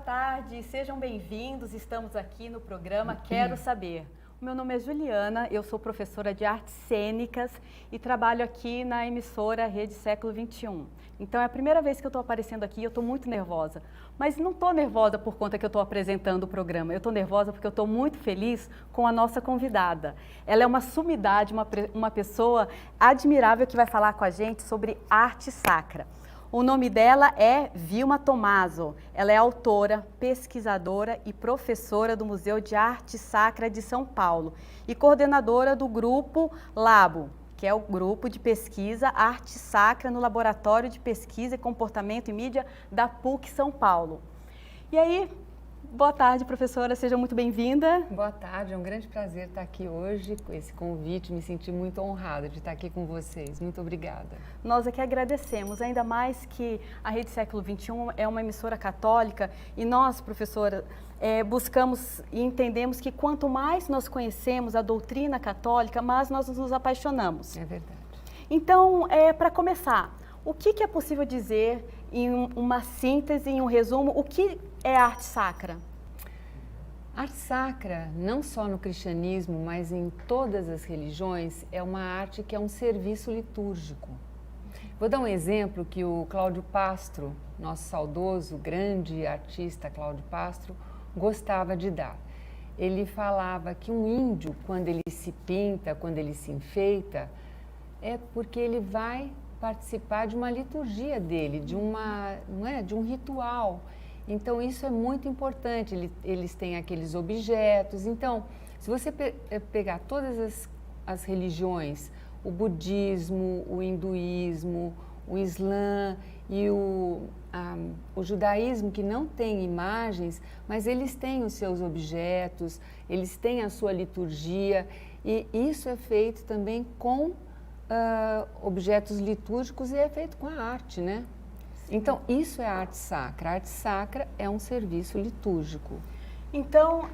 tarde, sejam bem-vindos. Estamos aqui no programa Quero Saber. O meu nome é Juliana, eu sou professora de artes cênicas e trabalho aqui na emissora Rede Século XXI. Então é a primeira vez que eu estou aparecendo aqui e eu estou muito nervosa. Mas não estou nervosa por conta que eu estou apresentando o programa, eu estou nervosa porque eu estou muito feliz com a nossa convidada. Ela é uma sumidade, uma pessoa admirável que vai falar com a gente sobre arte sacra. O nome dela é Vilma Tomaso. Ela é autora, pesquisadora e professora do Museu de Arte Sacra de São Paulo e coordenadora do Grupo Labo, que é o Grupo de Pesquisa Arte Sacra no Laboratório de Pesquisa e Comportamento e Mídia da PUC São Paulo. E aí, boa tarde, professora, seja muito bem-vinda. Boa tarde, é um grande prazer estar aqui hoje com esse convite, me senti muito honrada de estar aqui com vocês, muito obrigada. Nós aqui agradecemos, ainda mais que a Rede Século XXI é uma emissora católica e nós, professora, buscamos e entendemos que quanto mais nós conhecemos a doutrina católica, mais nós nos apaixonamos. É verdade. Então, para começar, o que é possível dizer em uma síntese, em um resumo, o que é arte sacra? Arte sacra, não só no cristianismo, mas em todas as religiões, é uma arte que é um serviço litúrgico. Vou dar um exemplo que o Cláudio Pastro, nosso saudoso, grande artista Cláudio Pastro, gostava de dar. Ele falava que um índio, quando ele se pinta, quando ele se enfeita, é porque ele vai participar de uma liturgia dele, de um ritual. Então, isso é muito importante, eles têm aqueles objetos. Então, se você pegar todas as religiões, o budismo, o hinduísmo, o islã e o judaísmo, que não tem imagens, mas eles têm os seus objetos, eles têm a sua liturgia, e isso é feito também com objetos litúrgicos e é feito com a arte, né? Então, isso é arte sacra. A arte sacra é um serviço litúrgico. Então,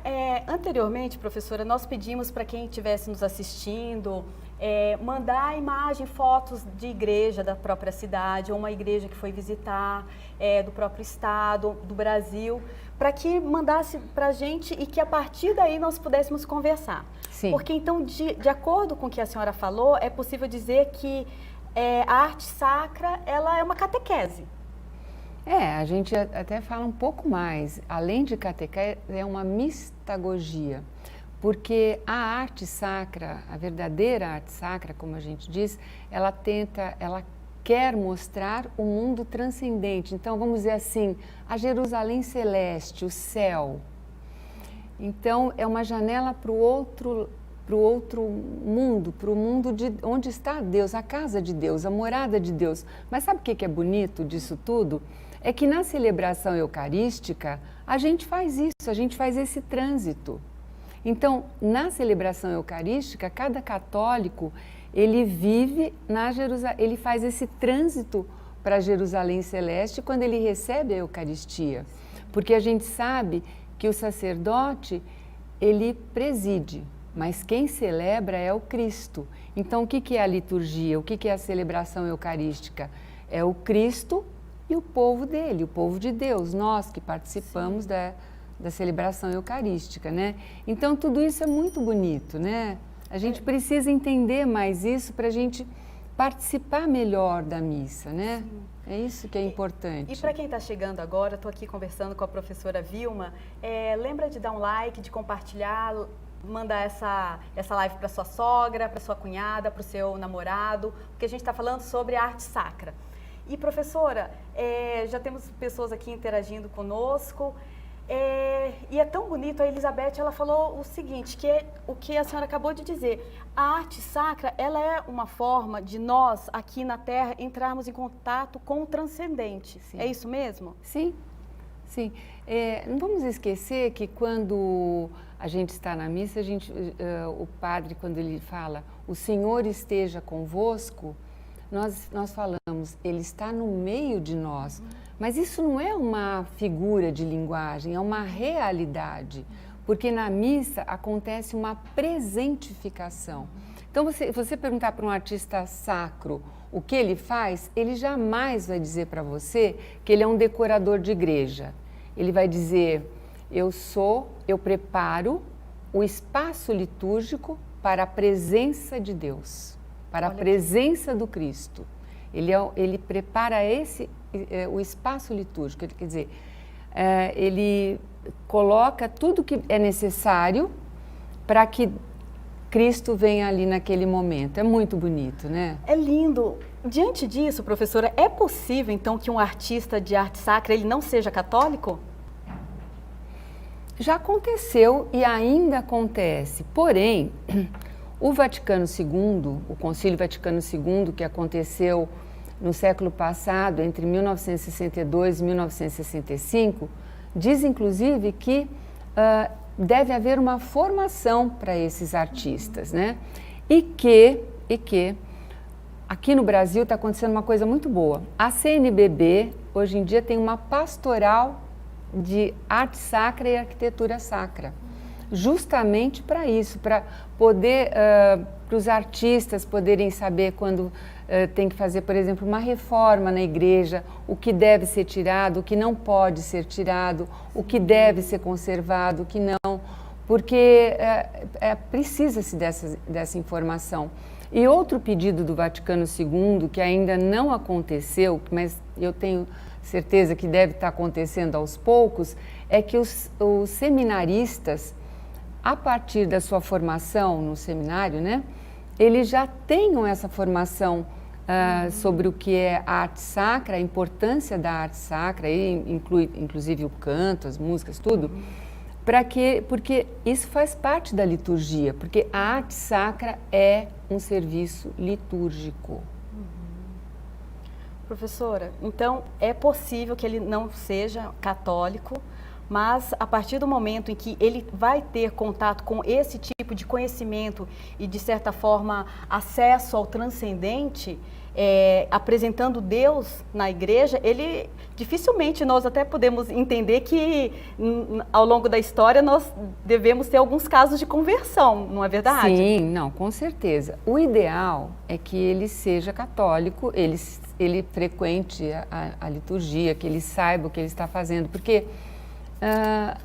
anteriormente, professora, nós pedimos para quem estivesse nos assistindo mandar imagem, fotos de igreja da própria cidade, ou uma igreja que foi visitar, do próprio estado, do Brasil, para que mandasse para a gente e que a partir daí nós pudéssemos conversar. Sim. Porque então, de acordo com o que a senhora falou, é possível dizer que a arte sacra, ela é uma catequese. A gente até fala um pouco mais. Qualém de catequese, é uma mistagogia. Porque a arte sacra, a verdadeira arte sacra, como a gente diz, ela quer mostrar o mundo transcendente. Então, vamos dizer assim, a Jerusalém celeste, o céu. Então, é uma janela para o outro mundo, para o mundo onde está Deus, a casa de Deus, a morada de Deus. Mas sabe o que é bonito disso tudo? É que na celebração eucarística, a gente faz isso, a gente faz esse trânsito. Então, na celebração eucarística, cada católico, ele vive ele faz esse trânsito para Jerusalém celeste quando ele recebe a Eucaristia. Porque a gente sabe que o sacerdote, ele preside, mas quem celebra é o Cristo. Então, o que é a liturgia? O que é a celebração eucarística? É o Cristo e o povo dele, o povo de Deus, nós que participamos da celebração eucarística, né? Então, tudo isso é muito bonito, né? A gente precisa entender mais isso para a gente participar melhor da missa, né? Sim. É isso que é importante. E para quem está chegando agora, estou aqui conversando com a professora Vilma, lembra de dar um like, de compartilhar, mandar essa live para sua sogra, para sua cunhada, para o seu namorado, porque a gente está falando sobre a arte sacra. E professora, já temos pessoas aqui interagindo conosco, e é tão bonito, a Elizabeth, ela falou o seguinte, que é o que a senhora acabou de dizer, a arte sacra, ela é uma forma de nós, aqui na Terra, entrarmos em contato com o transcendente. Sim. É isso mesmo? Sim, sim. Não vamos esquecer que quando a gente está na missa, o padre, quando ele fala, o Senhor esteja convosco, nós falamos, ele está no meio de nós. Mas isso não é uma figura de linguagem, é uma realidade. Porque na missa acontece uma presentificação. Então, você perguntar para um artista sacro o que ele faz, ele jamais vai dizer para você que ele é um decorador de igreja. ele vai dizer, eu preparo o espaço litúrgico para a presença de Deus, para a presença do Cristo. Ele prepara o espaço litúrgico, quer dizer, ele coloca tudo que é necessário para que Cristo venha ali naquele momento. É muito bonito, né? É lindo. Diante disso, professora, é possível então que um artista de arte sacra ele não seja católico? Já aconteceu e ainda acontece. Porém, o Vaticano II, o Concílio Vaticano II, que aconteceu no século passado, entre 1962 e 1965, diz inclusive que deve haver uma formação para esses artistas, né? E que aqui no Brasil está acontecendo uma coisa muito boa. A CNBB, hoje em dia, tem uma pastoral de arte sacra e arquitetura sacra, justamente para isso, para poder, para os artistas poderem saber quando tem que fazer, por exemplo, uma reforma na igreja, o que deve ser tirado, o que não pode ser tirado, o que deve ser conservado, o que não, porque precisa-se dessa informação. E outro pedido do Vaticano II, que ainda não aconteceu, mas eu tenho certeza que deve estar acontecendo aos poucos, é que os seminaristas, a partir da sua formação no seminário, né, eles já tenham essa formação sobre o que é a arte sacra, a importância da arte sacra, e inclui inclusive o canto, as músicas, tudo, porque isso faz parte da liturgia, porque a arte sacra é um serviço litúrgico. Professora, então é possível que ele não seja católico, mas a partir do momento em que ele vai ter contato com esse tipo de conhecimento e, de certa forma, acesso ao transcendente, apresentando Deus na igreja, ele dificilmente nós até podemos entender que ao longo da história nós devemos ter alguns casos de conversão, não é verdade? Sim, não, com certeza. O ideal é que ele seja católico, ele frequente a liturgia, que ele saiba o que ele está fazendo, porque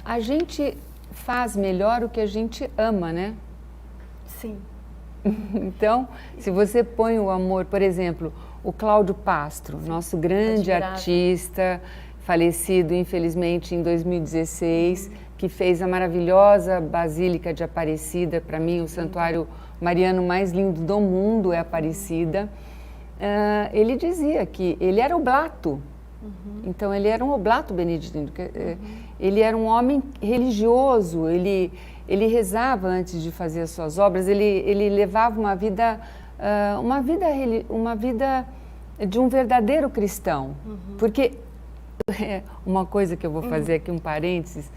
a gente faz melhor o que a gente ama, né? Sim. Então, se você põe o amor, por exemplo, o Cláudio Pastro, nosso grande artista, falecido infelizmente em 2016, que fez a maravilhosa Basílica de Aparecida, para mim o santuário mariano mais lindo do mundo é Aparecida. Ele dizia que ele era oblato, então ele era um oblato beneditino, ele era um homem religioso, ele rezava antes de fazer as suas obras, ele levava uma vida de um verdadeiro cristão, porque uma coisa que eu vou fazer aqui, um parênteses,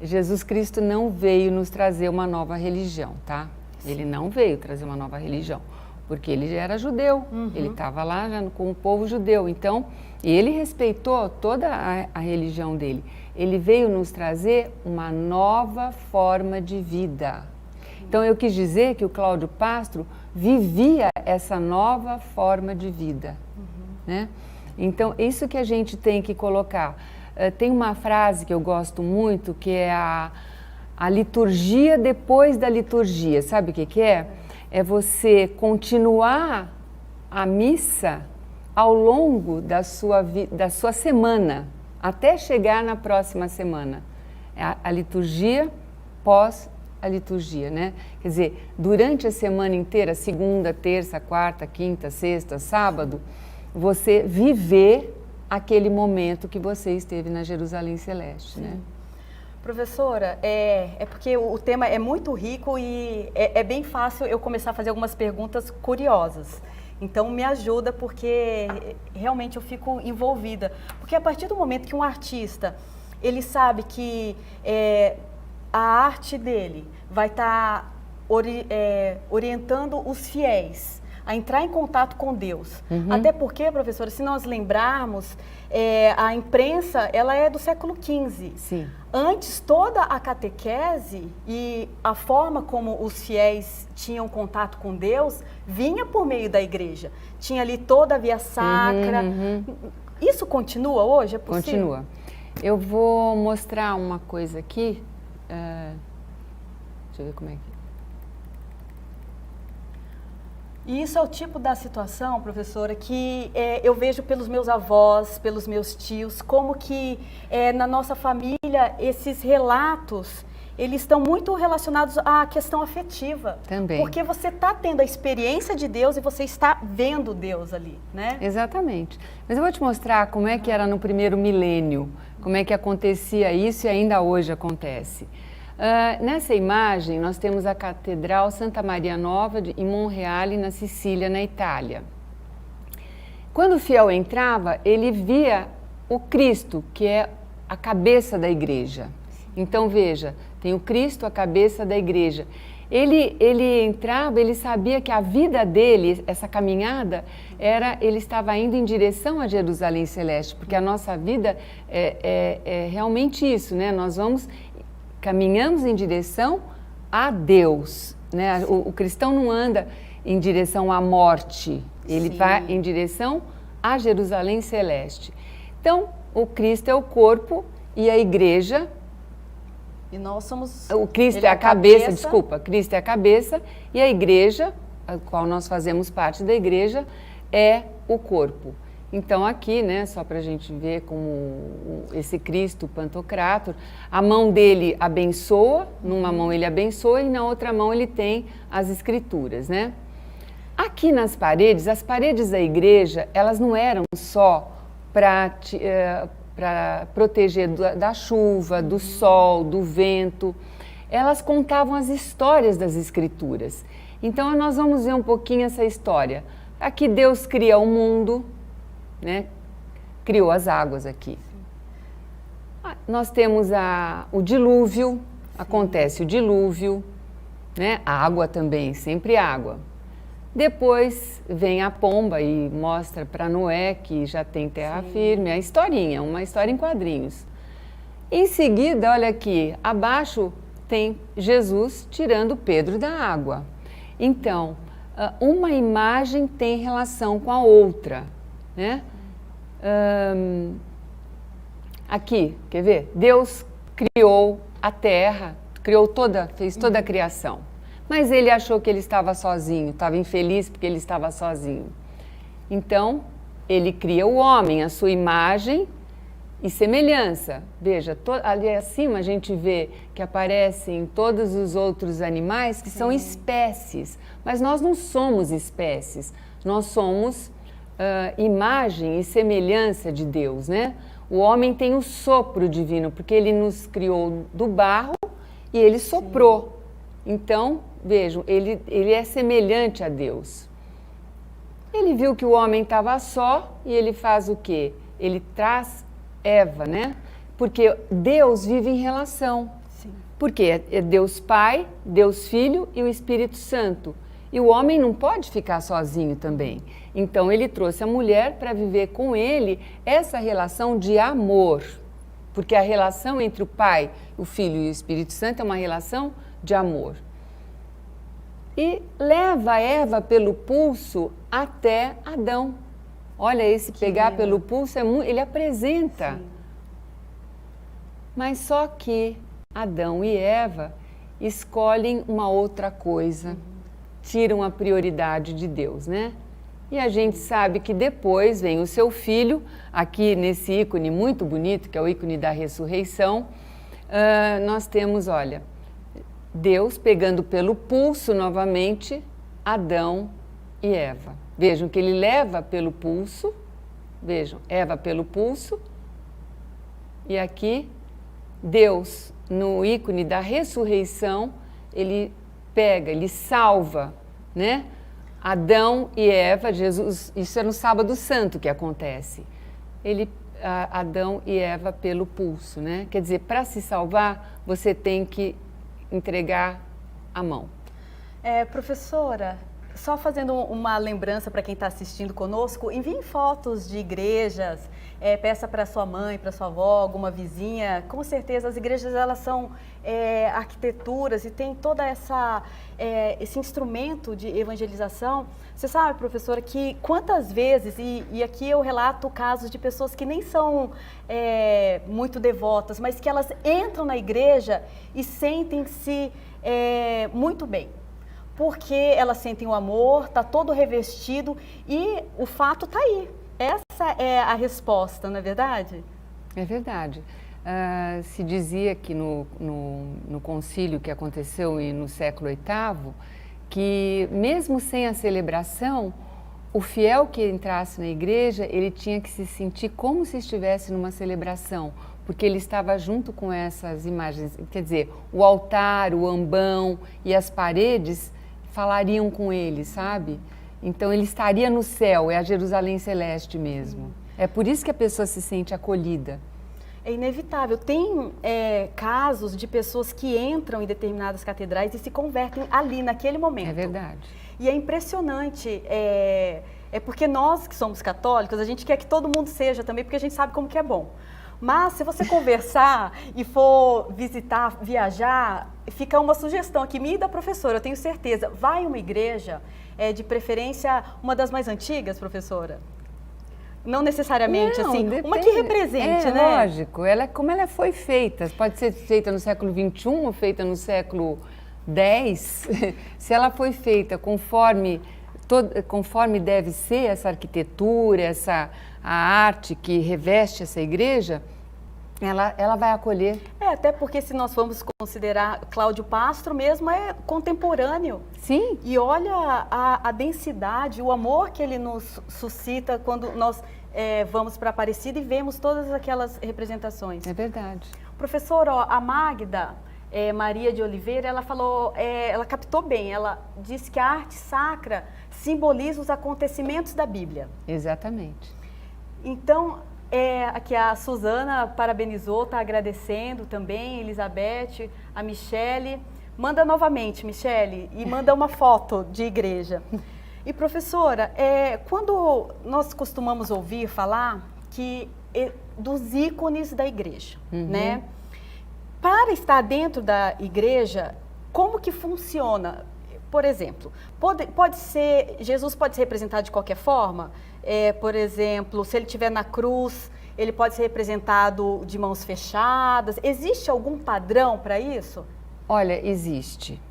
Jesus Cristo não veio nos trazer uma nova religião, tá? Ele não veio trazer uma nova religião, porque ele já era judeu, ele estava lá já com o povo judeu, então, e ele respeitou toda a religião dele. Ele veio nos trazer uma nova forma de vida. Então, eu quis dizer que o Cláudio Pastro vivia essa nova forma de vida, né? Então, isso que a gente tem que colocar. Tem uma frase que eu gosto muito, que é a liturgia depois da liturgia. Sabe o que é? É você continuar a missa ao longo da sua semana, até chegar na próxima semana. A liturgia pós a liturgia, né? Quer dizer, durante a semana inteira, segunda, terça, quarta, quinta, sexta, sábado, você viver aquele momento que você esteve na Jerusalém Celeste, né? Professora, é porque o tema é muito rico e é bem fácil eu começar a fazer algumas perguntas curiosas. Então, me ajuda porque realmente eu fico envolvida. Porque a partir do momento que um artista, ele sabe que a arte dele vai estar orientando os fiéis a entrar em contato com Deus. Até porque, professora, se nós lembrarmos, a imprensa, ela é do século XV. Sim. Antes, toda a catequese e a forma como os fiéis tinham contato com Deus vinha por meio da igreja. Tinha ali toda a via sacra. Isso continua hoje? É possível? Continua. Eu vou mostrar uma coisa aqui. Deixa eu ver como é que... E isso é o tipo da situação, professora, que eu vejo pelos meus avós, pelos meus tios, como que na nossa família esses relatos, eles estão muito relacionados à questão afetiva. Também. Porque você está tendo a experiência de Deus e você está vendo Deus ali, né? Exatamente. Mas eu vou te mostrar como é que era no primeiro milênio, como é que acontecia isso e ainda hoje acontece. Nessa imagem, nós temos a Catedral Santa Maria Nova em Monreale, na Sicília, na Itália. Quando o fiel entrava, ele via o Cristo, que é a cabeça da igreja. Então, veja, tem o Cristo, a cabeça da igreja. Ele entrava, ele sabia que a vida dele, essa caminhada, ele estava indo em direção a Jerusalém Celeste, porque a nossa vida é realmente isso, né? Nós caminhamos em direção a Deus, né? O cristão não anda em direção à morte, ele vai em direção a Jerusalém Celeste. Então, o Cristo é o corpo e a igreja... E nós somos... O Cristo é a cabeça, desculpa, Cristo é a cabeça e a igreja, a qual nós fazemos parte da igreja, é o corpo. Então aqui, né, só para a gente ver como esse Cristo Pantocrátor, a mão dele abençoa, numa mão ele abençoa e na outra mão ele tem as escrituras, né? Aqui nas paredes, as paredes da igreja, elas não eram só para proteger da chuva, do sol, do vento, elas contavam as histórias das escrituras. Então nós vamos ver um pouquinho essa história. Aqui Deus cria o mundo, né? Criou as águas aqui. Nós temos o dilúvio, acontece o dilúvio, né? A água também, sempre água. Depois vem a pomba e mostra para Noé que já tem terra firme, a historinha, uma história em quadrinhos. Em seguida, olha aqui, abaixo tem Jesus tirando Pedro da água. Então, uma imagem tem relação com a outra, né? Aqui, quer ver? Deus criou a terra, fez toda a criação. Mas ele achou que ele estava sozinho, estava infeliz porque ele estava sozinho. Então, ele cria o homem, a sua imagem e semelhança. Veja, ali acima a gente vê que aparecem todos os outros animais que são espécies. Mas nós não somos espécies, nós somos imagem e semelhança de Deus, né? O homem tem o sopro divino, porque ele nos criou do barro e ele soprou. Então, vejam, ele é semelhante a Deus. Ele viu que o homem estava só e ele faz o quê? Ele traz Eva, né? Porque Deus vive em relação. Sim. Porque é Deus Pai, Deus Filho e o Espírito Santo. E o homem não pode ficar sozinho também. Então, ele trouxe a mulher para viver com ele essa relação de amor. Porque a relação entre o Pai, o Filho e o Espírito Santo é uma relação de amor. E leva Eva pelo pulso até Adão. Olha, esse pegar pelo pulso, ele apresenta. Sim. Mas só que Adão e Eva escolhem uma outra coisa, tiram a prioridade de Deus, né? E a gente sabe que depois vem o seu filho, aqui nesse ícone muito bonito, que é o ícone da ressurreição, nós temos, olha, Deus pegando pelo pulso novamente Adão e Eva. Vejam que ele leva pelo pulso, vejam, Eva pelo pulso, e aqui Deus, no ícone da ressurreição, ele pega, ele salva, né? Adão e Eva, Jesus, isso é no Sábado Santo que acontece. Adão e Eva pelo pulso, né? Quer dizer, para se salvar, você tem que entregar a mão. Professora, só fazendo uma lembrança para quem está assistindo conosco, enviem fotos de igrejas peça para sua mãe, para sua avó, alguma vizinha. Com certeza as igrejas elas são arquiteturas e tem toda esse instrumento de evangelização. Você sabe, professora, que quantas vezes, e aqui eu relato casos de pessoas que nem são muito devotas, mas que elas entram na igreja e sentem-se muito bem. Porque elas sentem o amor, está todo revestido e o fato está aí. Essa é a resposta, não é verdade? É verdade. Se dizia que no concílio que aconteceu no século VIII, que mesmo sem a celebração, o fiel que entrasse na igreja, ele tinha que se sentir como se estivesse numa celebração, porque ele estava junto com essas imagens. Quer dizer, o altar, o ambão e as paredes falariam com ele, sabe? Então ele estaria no céu, é a Jerusalém Celeste mesmo. É por isso que a pessoa se sente acolhida. É inevitável. Tem casos de pessoas que entram em determinadas catedrais e se convertem ali, naquele momento. É verdade. E é impressionante, porque nós que somos católicos, a gente quer que todo mundo seja também, porque a gente sabe como que é bom. Mas se você conversar e for visitar, viajar, fica uma sugestão aqui, minha e da professora, eu tenho certeza. Vai em uma igreja, de preferência uma das mais antigas, professora? Não necessariamente, não, assim, depende. Uma que represente, né? Lógico, como ela foi feita, pode ser feita no século XXI ou feita no século X, se ela foi feita conforme deve ser essa arquitetura, a arte que reveste essa igreja, ela vai acolher. Até porque se nós vamos considerar Cláudio Pastro mesmo, é contemporâneo. Sim. E olha a densidade, o amor que ele nos suscita quando nós vamos para Aparecida e vemos todas aquelas representações. É verdade. Professor, a Magda Maria de Oliveira, ela falou, ela captou bem, ela disse que a arte sacra simboliza os acontecimentos da Bíblia. Exatamente. Então, aqui a Suzana parabenizou, está agradecendo também, Elizabeth, a Michele. Manda novamente, Michele, e manda uma foto de igreja. E professora, quando nós costumamos ouvir falar dos ícones da igreja, né? Para estar dentro da igreja, como que funciona? Por exemplo, Jesus pode ser representado de qualquer forma? Por exemplo, se ele estiver na cruz, ele pode ser representado de mãos fechadas? Existe algum padrão para isso? Olha, existe.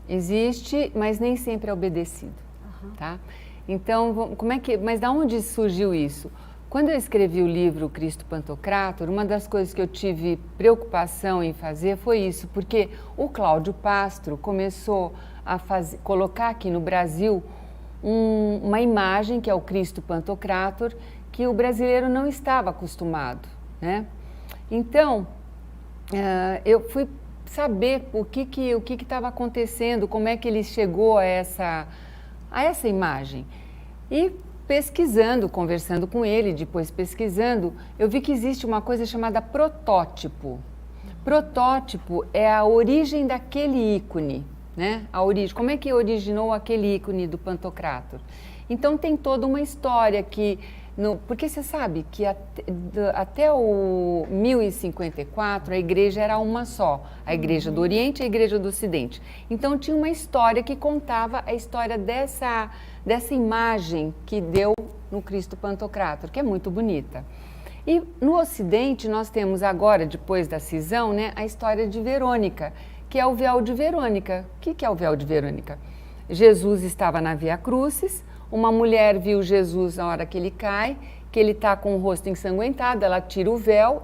Existe, mas nem sempre é obedecido, tá? Então, mas da onde surgiu isso? Quando eu escrevi o livro Cristo Pantocrator, uma das coisas que eu tive preocupação em fazer foi isso, porque o Cláudio Pastro começou a colocar aqui no Brasil uma imagem, que é o Cristo Pantocrator, que o brasileiro não estava acostumado, né? Então, eu fui saber o que estava acontecendo, como é que ele chegou a essa imagem. E pesquisando, conversando com ele, depois pesquisando, eu vi que existe uma coisa chamada protótipo. Protótipo é a origem daquele ícone, né? A origem, como é que originou aquele ícone do Pantocrator? Então tem toda uma história porque você sabe que até o 1054 a igreja era uma só, a igreja do Oriente e a igreja do Ocidente. Então tinha uma história que contava a história dessa imagem que deu no Cristo Pantocrator, que é muito bonita. E no Ocidente nós temos agora, depois da cisão, né, a história de Verônica, que é o véu de Verônica. O que é o véu de Verônica? Jesus estava na Via Crucis, uma mulher viu Jesus na hora que ele cai, que ele está com o rosto ensanguentado, ela tira o véu,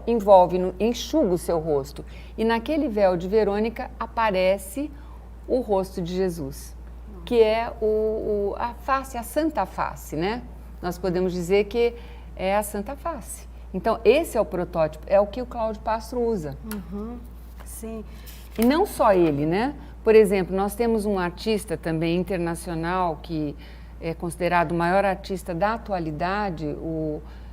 enxuga o seu rosto. E naquele véu de Verônica aparece o rosto de Jesus, que é a face, a Santa Face, né? Nós podemos dizer que é a Santa Face. Então, esse é o protótipo, é o que o Cláudio Pastro usa. Sim. E não só ele, né? Por exemplo, nós temos um artista também internacional que é considerado o maior artista da atualidade,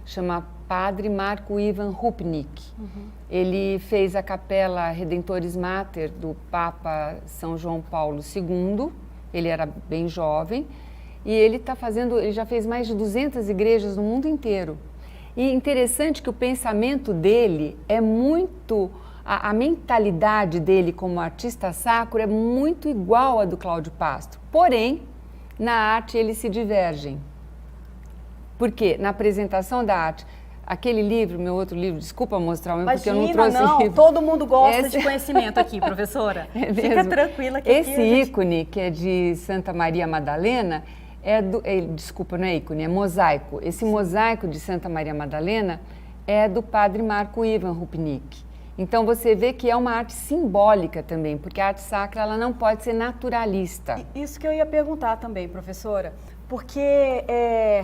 chama Padre Marco Ivan Rupnik. Ele fez a Capela Redemptoris Mater do Papa São João Paulo II, ele era bem jovem, e ele já fez mais de 200 igrejas no mundo inteiro. E interessante que o pensamento dele é muito... A mentalidade dele como artista sacro é muito igual à do Cláudio Pastro. Porém, na arte eles se divergem. Por quê? Na apresentação da arte, aquele livro, meu outro livro, desculpa mostrar o meu, porque eu não trouxe livro. Todo mundo gosta de conhecimento aqui, professora. Fica tranquila que esse aqui ícone, que é de Santa Maria Madalena, desculpa, não é ícone, é mosaico. Esse mosaico de Santa Maria Madalena é do padre Marco Ivan Rupnik. Então você vê que é uma arte simbólica também, porque a arte sacra ela não pode ser naturalista. Isso que eu ia perguntar também, professora, porque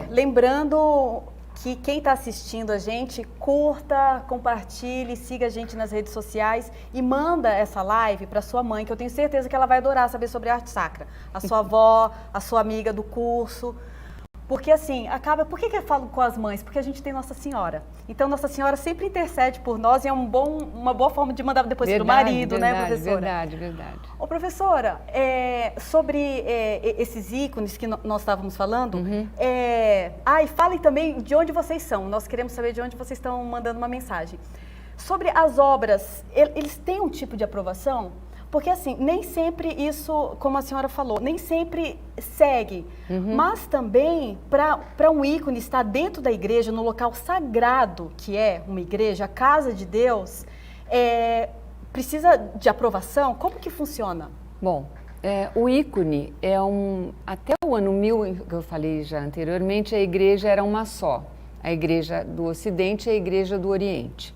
lembrando que quem está assistindo a gente, curta, compartilhe, siga a gente nas redes sociais e manda essa live para sua mãe, que eu tenho certeza que ela vai adorar saber sobre a arte sacra. A sua avó, a sua amiga do curso. Porque assim, por que eu falo com as mães? Porque a gente tem Nossa Senhora. Então, Nossa Senhora sempre intercede por nós e é uma boa forma de mandar depois para o marido, verdade, né, professora? Verdade. Ô, professora, sobre esses ícones que nós estávamos falando, e falem também de onde vocês são. Nós queremos saber de onde vocês estão mandando uma mensagem. Sobre as obras, eles têm um tipo de aprovação? Porque, assim, nem sempre isso, como a senhora falou, nem sempre segue. Mas também, para um ícone estar dentro da igreja, no local sagrado que é uma igreja, a casa de Deus, precisa de aprovação? Como que funciona? Bom, o ícone até o ano 1000, que eu falei já anteriormente, a igreja era uma só. A igreja do Ocidente e a igreja do Oriente.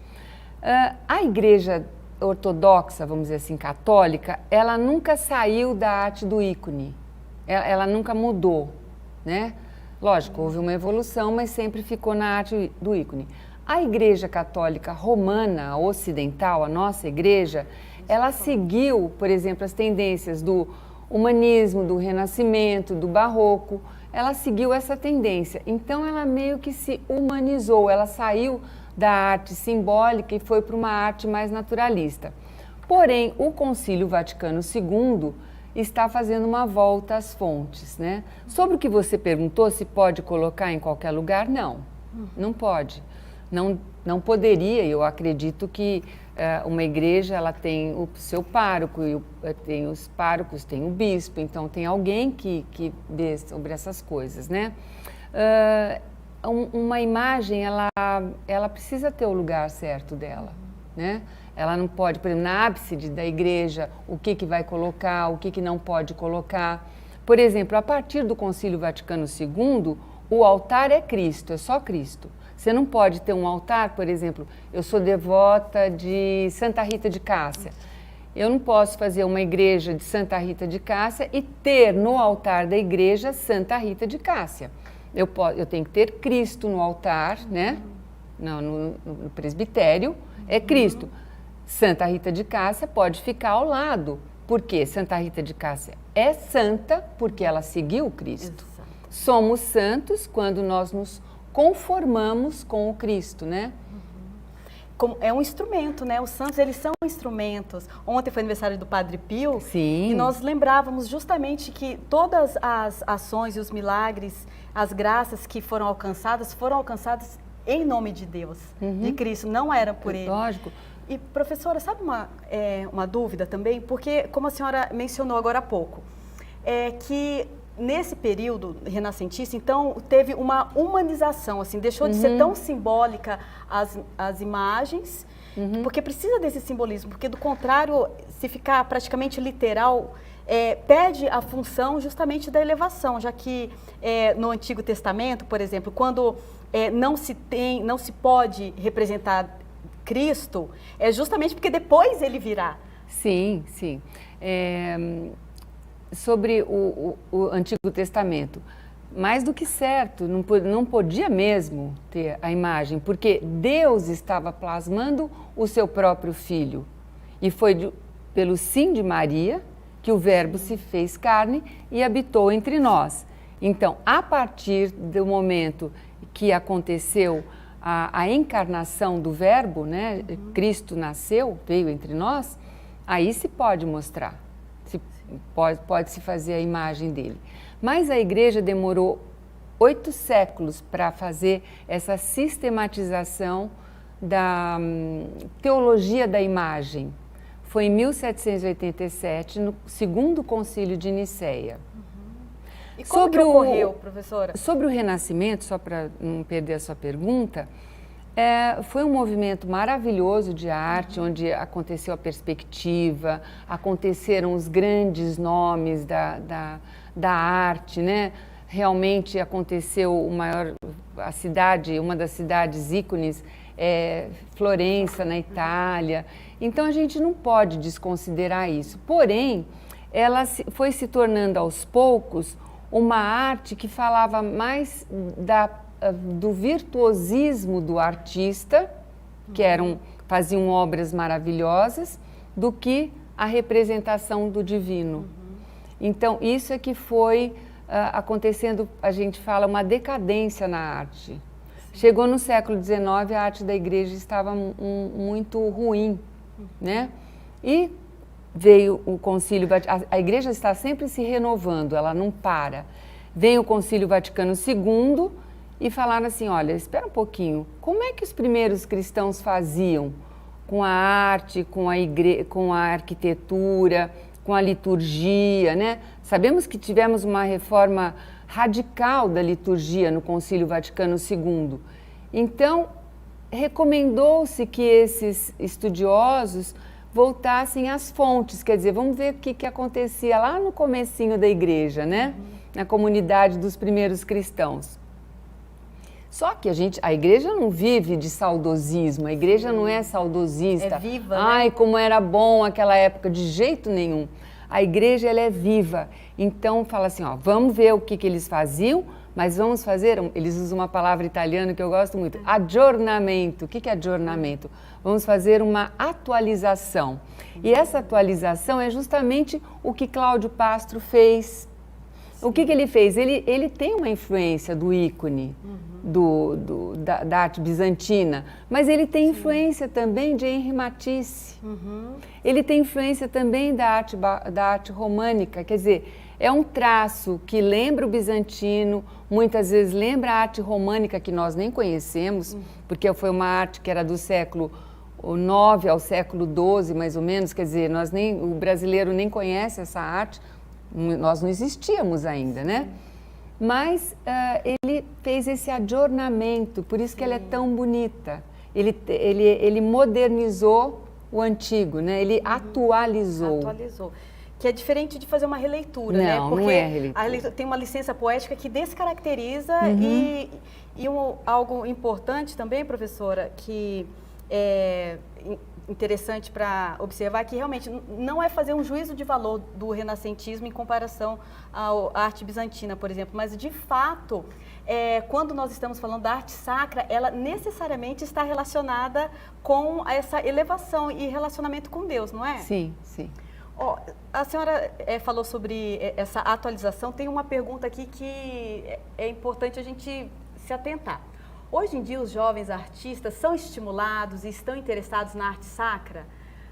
A igreja ortodoxa, vamos dizer assim, católica, ela nunca saiu da arte do ícone, ela nunca mudou, né? Lógico, houve uma evolução, mas sempre ficou na arte do ícone. A igreja católica romana, a ocidental, a nossa igreja, ela seguiu, por exemplo, as tendências do humanismo, do renascimento, do barroco, ela seguiu essa tendência, então ela meio que se humanizou, ela saiu da arte simbólica e foi para uma arte mais naturalista. Porém, o Concílio Vaticano II está fazendo uma volta às fontes, né? Sobre o que você perguntou, se pode colocar em qualquer lugar, não pode. Não poderia, eu acredito que uma igreja ela tem o seu pároco, tem os párocos, tem o bispo, então tem alguém que vê sobre essas coisas, né? Uma imagem, ela precisa ter o lugar certo dela, né? Ela não pode, por exemplo, na ábside da igreja, o que vai colocar, o que não pode colocar. Por exemplo, a partir do Concílio Vaticano II, o altar é Cristo, é só Cristo. Você não pode ter um altar, por exemplo, eu sou devota de Santa Rita de Cássia. Eu não posso fazer uma igreja de Santa Rita de Cássia e ter no altar da igreja Santa Rita de Cássia. Eu tenho que ter Cristo no altar, né? No presbitério, é Cristo. Santa Rita de Cássia pode ficar ao lado, porque Santa Rita de Cássia é santa porque ela seguiu Cristo. Exato. Somos santos quando nós nos conformamos com o Cristo, né? É um instrumento, né? Os santos, eles são instrumentos. Ontem foi aniversário do Padre Pio. Sim. E nós lembrávamos justamente que todas as ações e os milagres, as graças que foram alcançadas em nome de Deus, de Cristo, não era por ele. Lógico. E, professora, sabe uma dúvida também? Porque, como a senhora mencionou agora há pouco, que nesse período renascentista, então, teve uma humanização, assim, deixou de ser tão simbólica as imagens, porque precisa desse simbolismo, porque do contrário, se ficar praticamente literal, perde a função justamente da elevação, já que no Antigo Testamento, por exemplo, quando não se pode representar Cristo, é justamente porque depois ele virá. Sim. Sobre o Antigo Testamento, mais do que certo, não podia mesmo ter a imagem, porque Deus estava plasmando o seu próprio Filho. E foi pelo sim de Maria que o Verbo se fez carne e habitou entre nós. Então, a partir do momento que aconteceu a encarnação do Verbo, né? Cristo nasceu, veio entre nós, aí se pode mostrar. Pode-se fazer a imagem dele. Mas a igreja demorou 8 séculos para fazer essa sistematização da teologia da imagem. Foi em 1787, no segundo concílio de Nicéia. E como que ocorreu, professora? Sobre o Renascimento, só para não perder a sua pergunta, foi um movimento maravilhoso de arte, onde aconteceu a perspectiva, aconteceram os grandes nomes da arte, né? Realmente aconteceu uma das cidades ícones, Florença, na Itália. Então a gente não pode desconsiderar isso. Porém, ela foi se tornando aos poucos uma arte que falava mais do virtuosismo do artista, que faziam obras maravilhosas, do que a representação do divino. Então, isso é que foi acontecendo, a gente fala, uma decadência na arte. Chegou no século XIX, a arte da igreja estava muito ruim, né? E veio o Concílio Vaticano, a igreja está sempre se renovando, ela não para. Veio o Concílio Vaticano II e falaram assim, olha, espera um pouquinho, como é que os primeiros cristãos faziam com a arte, com a arquitetura, com a liturgia, né? Sabemos que tivemos uma reforma radical da liturgia no Concílio Vaticano II. Então, recomendou-se que esses estudiosos voltassem às fontes, quer dizer, vamos ver o que acontecia lá no comecinho da igreja, né? Na comunidade dos primeiros cristãos. Só que a igreja não vive de saudosismo, a igreja não é saudosista. É viva, né? Ai, como era bom aquela época, de jeito nenhum. A igreja, ela é viva. Então, fala assim, ó, vamos ver o que eles faziam, mas vamos fazer, eles usam uma palavra italiana que eu gosto muito, aggiornamento. O que é aggiornamento? Vamos fazer uma atualização. E essa atualização é justamente o que Cláudio Pastro fez. O que ele fez? Ele tem uma influência do ícone, da arte bizantina, mas ele tem influência também de Henri Matisse. Ele tem influência também da arte românica, quer dizer, é um traço que lembra o bizantino, muitas vezes lembra a arte românica que nós nem conhecemos, porque foi uma arte que era do século IX ao século XII, mais ou menos, quer dizer, o brasileiro nem conhece essa arte, nós não existíamos ainda, né? Mas ele fez esse adornamento, por isso que ela é tão bonita. Ele modernizou o antigo, né? Ele atualizou. Que é diferente de fazer uma releitura, não, né? Porque não é releitura. A releitura tem uma licença poética que descaracteriza e algo importante também, professora, que é interessante para observar, que realmente não é fazer um juízo de valor do renascentismo em comparação à arte bizantina, por exemplo, mas de fato, quando nós estamos falando da arte sacra, ela necessariamente está relacionada com essa elevação e relacionamento com Deus, não é? Sim, sim. A senhora falou sobre essa atualização, tem uma pergunta aqui que é importante a gente se atentar. Hoje em dia os jovens artistas são estimulados e estão interessados na arte sacra?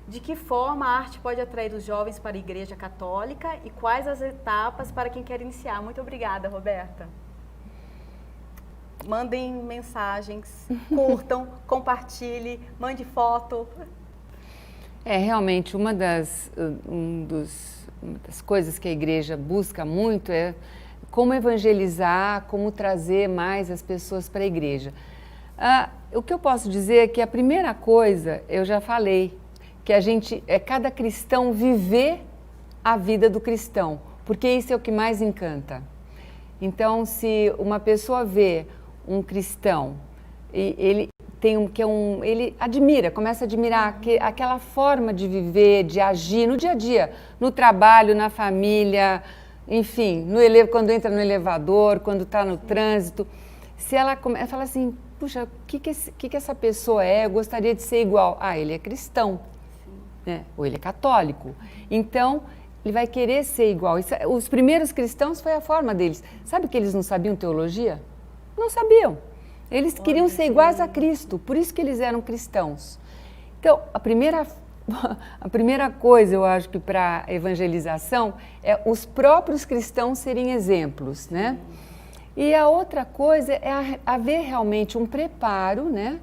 De que forma a arte pode atrair os jovens para a Igreja Católica e quais as etapas para quem quer iniciar? Muito obrigada, Roberta. Mandem mensagens, curtam, compartilhem, mande foto. Realmente, uma das coisas que a igreja busca muito é como evangelizar, como trazer mais as pessoas para a igreja. O que eu posso dizer é que a primeira coisa, eu já falei, que cada cristão viver a vida do cristão, porque isso é o que mais encanta. Então, se uma pessoa vê um cristão, ele admira, começa a admirar aquela forma de viver, de agir no dia a dia, no trabalho, na família, enfim, quando entra no elevador, quando está no trânsito, se ela fala assim, puxa, o que essa pessoa é? Eu gostaria de ser igual. Ele é cristão, né? Ou ele é católico. Então, ele vai querer ser igual. Os primeiros cristãos foi a forma deles. Sabe que eles não sabiam teologia? Não sabiam. Eles queriam ser iguais a Cristo, por isso que eles eram cristãos. Então, a primeira coisa, eu acho que para evangelização é os próprios cristãos serem exemplos, né? E a outra coisa é haver realmente um preparo, né,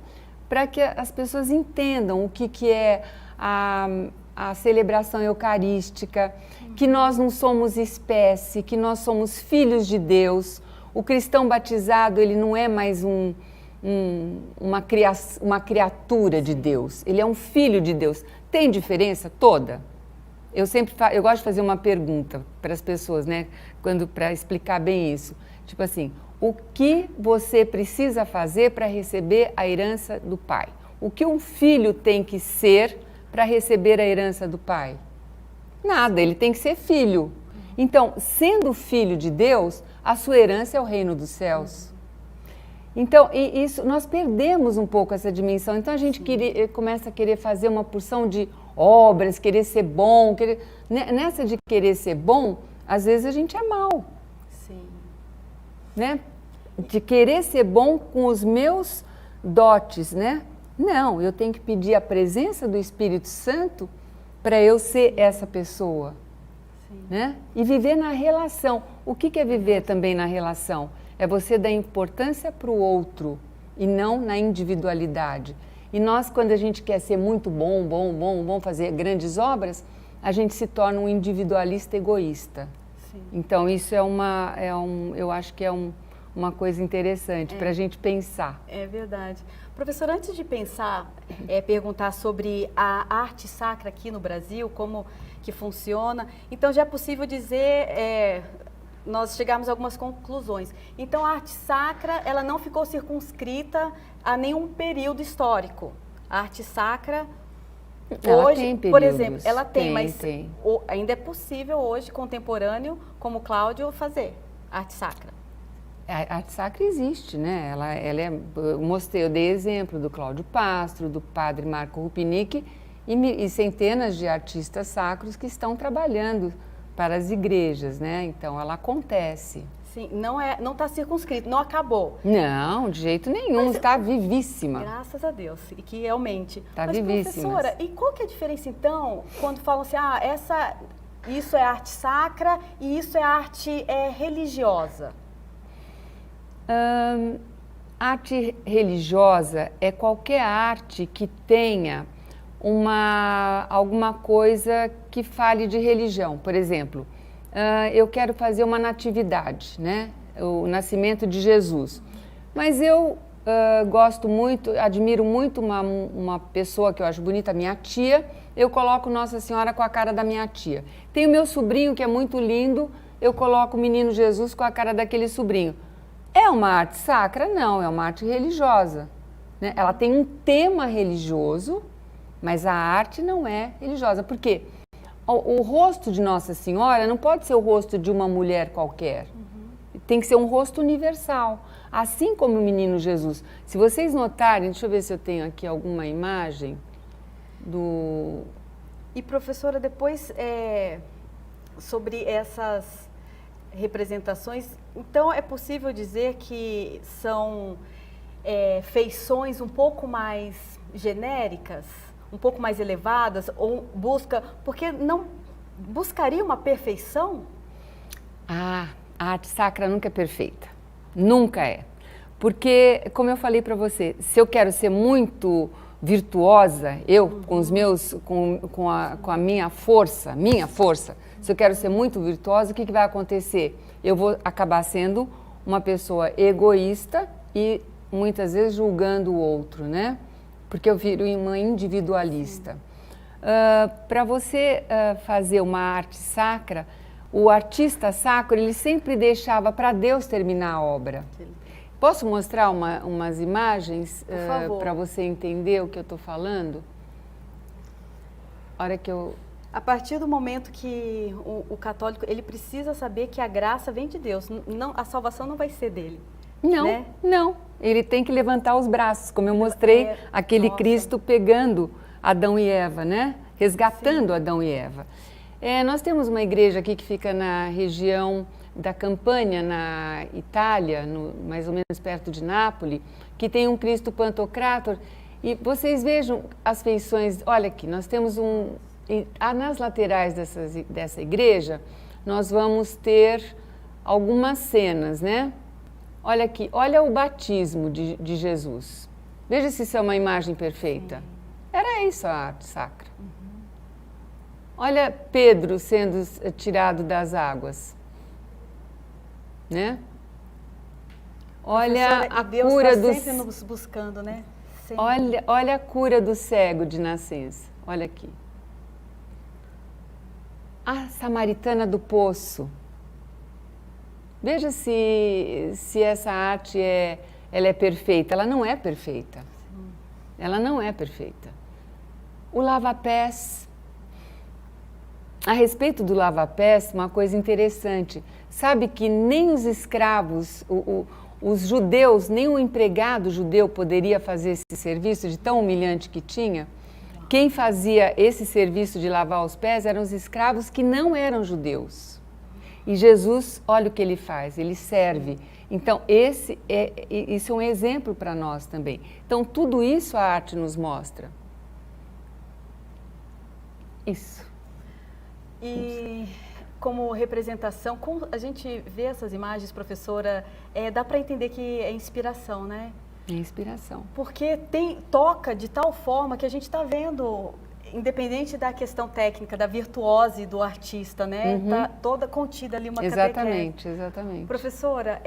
para que as pessoas entendam o que é a celebração eucarística, que nós não somos espécie, que nós somos filhos de Deus. O cristão batizado, ele não é mais uma criatura de Deus, ele é um filho de Deus. Tem diferença toda? Eu gosto de fazer uma pergunta para as pessoas, né, para explicar bem isso. Tipo assim, o que você precisa fazer para receber a herança do pai? O que um filho tem que ser para receber a herança do pai? Nada, ele tem que ser filho. Então, sendo filho de Deus, a sua herança é o reino dos céus. Então, isso, nós perdemos um pouco essa dimensão. Então, a gente começa a querer fazer uma porção de obras, querer ser bom. Nessa de querer ser bom, às vezes a gente é mau. Sim. Né? De querer ser bom com os meus dotes, né? Não, eu tenho que pedir a presença do Espírito Santo para eu ser essa pessoa. Sim. Né? E viver na relação. O que é viver também na relação? É você dar importância para o outro e não na individualidade. E nós, quando a gente quer ser muito bom, fazer grandes obras, a gente se torna um individualista egoísta. Sim. Então, isso eu acho que é uma coisa interessante para a gente pensar. É verdade. Professora, antes de perguntar sobre a arte sacra aqui no Brasil, como que funciona, então já é possível dizer, nós chegamos a algumas conclusões. Então a arte sacra, ela não ficou circunscrita a nenhum período histórico. A arte sacra, ela hoje, tem períodos, por exemplo, ela tem, mas tem. Ainda é possível hoje, contemporâneo, como Cláudio, fazer arte sacra. A arte sacra existe, né? Eu dei exemplo do Cláudio Pastro, do padre Marco Rupinick e centenas de artistas sacros que estão trabalhando para as igrejas, né? Então, ela acontece. Sim, não está circunscrito, não acabou. Não, de jeito nenhum, está vivíssima. Graças a Deus, e que realmente. Está vivíssima. Professora, e qual que é a diferença então, quando falam assim, isso é arte sacra e isso é arte religiosa? Arte religiosa é qualquer arte que tenha alguma coisa que fale de religião. Por exemplo, eu quero fazer uma natividade, né? O nascimento de Jesus. Mas eu admiro muito uma pessoa que eu acho bonita, minha tia, eu coloco Nossa Senhora com a cara da minha tia. Tem o meu sobrinho que é muito lindo, eu coloco o menino Jesus com a cara daquele sobrinho. É uma arte sacra? Não, é uma arte religiosa. Né? Ela tem um tema religioso, mas a arte não é religiosa. Por quê? O rosto de Nossa Senhora não pode ser o rosto de uma mulher qualquer. Tem que ser um rosto universal. Assim como o menino Jesus. Se vocês notarem, deixa eu ver se eu tenho aqui alguma imagem do... E professora, depois sobre essas representações, então é possível dizer que são feições um pouco mais genéricas, um pouco mais elevadas, ou porque não buscaria uma perfeição? A arte sacra nunca é perfeita, nunca é. Porque, como eu falei para você, se eu quero ser muito virtuosa, com a minha força, se eu quero ser muito virtuosa, o que vai acontecer? Eu vou acabar sendo uma pessoa egoísta e muitas vezes julgando o outro, né? Porque eu viro uma individualista. Para você fazer uma arte sacra, o artista sacro, ele sempre deixava para Deus terminar a obra. Posso mostrar umas imagens para você entender o que eu estou falando? A partir do momento que o católico, ele precisa saber que a graça vem de Deus, a salvação não vai ser dele. Não, né? Não. Ele tem que levantar os braços, como eu mostrei aquele Cristo pegando Adão e Eva, né? Resgatando Adão e Eva. Nós temos uma igreja aqui que fica na região da Campania, na Itália, mais ou menos perto de Nápoles, que tem um Cristo Pantocrator. E vocês vejam as feições. Olha aqui, nós temos nas laterais dessa igreja, nós vamos ter algumas cenas, né? Olha aqui, olha o batismo de Jesus. Veja se isso é uma imagem perfeita. Era isso a arte sacra. Olha Pedro sendo tirado das águas, né? Olha a Deus cura está do sempre nos buscando, né? Sempre. olha a cura do cego de nascença. Olha aqui. A samaritana do poço. Veja se essa arte ela é perfeita. Ela não é perfeita. Sim. Ela não é perfeita. O lava-pés. A respeito do lava-pés, uma coisa interessante. Sabe que nem os escravos, os judeus, nem o empregado judeu poderia fazer esse serviço de tão humilhante que tinha? Quem fazia esse serviço de lavar os pés eram os escravos que não eram judeus. E Jesus, olha o que ele faz, ele serve. Então, isso é um exemplo para nós também. Então, tudo isso a arte nos mostra. Isso. E como representação, a gente vê essas imagens, professora, dá para entender que é inspiração, né? É inspiração. Porque toca de tal forma que a gente está vendo, independente da questão técnica, da virtuose do artista, né? Está toda contida ali uma Exatamente, exatamente. Professora,